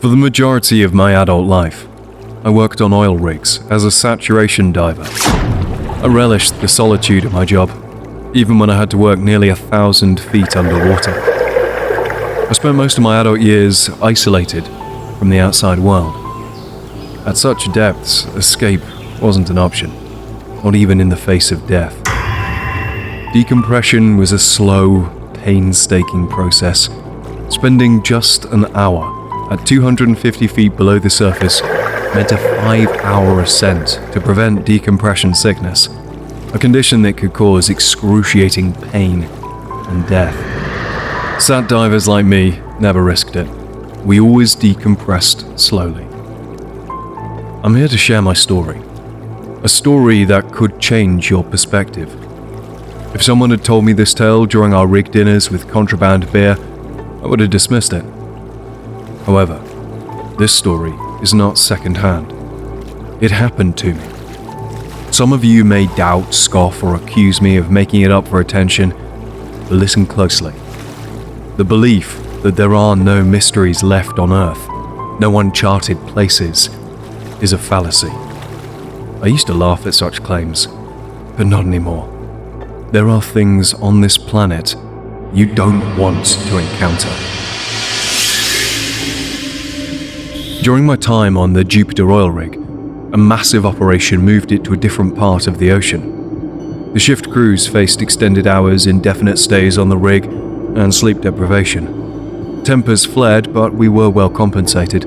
For the majority of my adult life, I worked on oil rigs as a saturation diver. I relished the solitude of my job, even when I had to work nearly 1,000 feet underwater. I spent most of my adult years isolated from the outside world. At such depths, escape wasn't an option, not even in the face of death. Decompression was a slow, painstaking process. Spending just an hour at 250 feet below the surface meant a 5-hour ascent to prevent decompression sickness, a condition that could cause excruciating pain and death. Sat divers like me never risked it. We always decompressed slowly. I'm here to share my story, a story that could change your perspective. If someone had told me this tale during our rig dinners with contraband beer, I would have dismissed it. However, this story is not second-hand. It happened to me. Some of you may doubt, scoff, or accuse me of making it up for attention, but listen closely. The belief that there are no mysteries left on Earth, no uncharted places, is a fallacy. I used to laugh at such claims, but not anymore. There are things on this planet you don't want to encounter. During my time on the Jupiter oil rig, a massive operation moved it to a different part of the ocean. The shift crews faced extended hours, indefinite stays on the rig, and sleep deprivation. Tempers flared, but we were well compensated.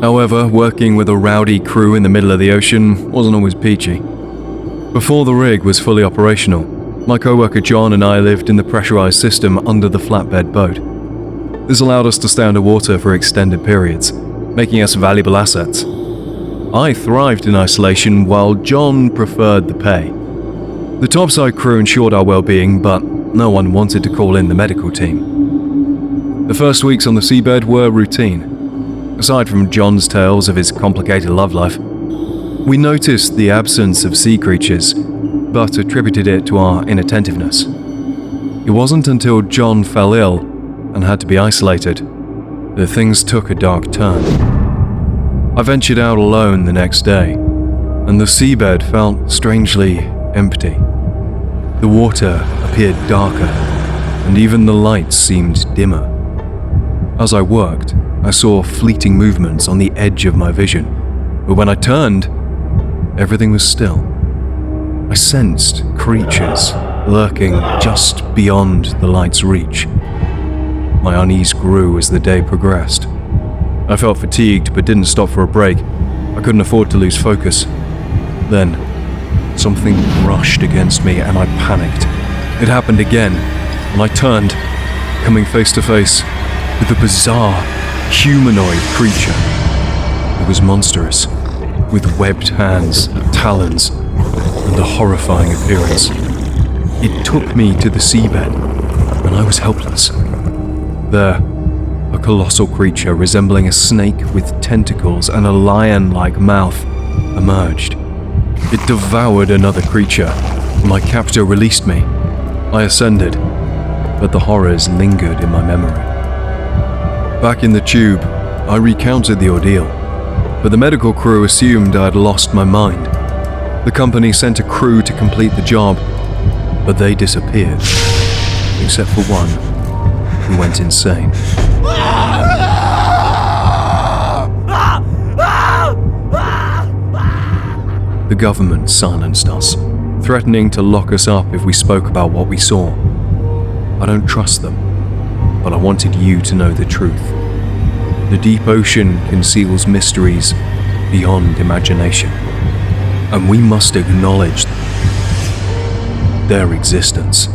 However, working with a rowdy crew in the middle of the ocean wasn't always peachy. Before the rig was fully operational, my co-worker John and I lived in the pressurized system under the flatbed boat. This allowed us to stay underwater for extended periods, making us valuable assets. I thrived in isolation while John preferred the pay. The topside crew ensured our well-being, but no one wanted to call in the medical team. The first weeks on the seabed were routine. Aside from John's tales of his complicated love life, we noticed the absence of sea creatures, but attributed it to our inattentiveness. It wasn't until John fell ill and had to be isolated that things took a dark turn. I ventured out alone the next day, and the seabed felt strangely empty. The water appeared darker, and even the lights seemed dimmer. As I worked, I saw fleeting movements on the edge of my vision, but when I turned, everything was still. I sensed creatures lurking just beyond the light's reach. My unease grew as the day progressed. I felt fatigued but didn't stop for a break. I couldn't afford to lose focus. Then, something brushed against me and I panicked. It happened again, and I turned, coming face to face with a bizarre, humanoid creature. It was monstrous, with webbed hands, talons, and a horrifying appearance. It took me to the seabed, and I was helpless. There, a colossal creature resembling a snake with tentacles and a lion-like mouth emerged. It devoured another creature. My captor released me. I ascended, but the horrors lingered in my memory. Back in the tube, I recounted the ordeal, but the medical crew assumed I'd lost my mind. The company sent a crew to complete the job, but they disappeared, except for one who went insane. The government silenced us, threatening to lock us up if we spoke about what we saw. I don't trust them, but I wanted you to know the truth. The deep ocean conceals mysteries beyond imagination, and we must acknowledge their existence.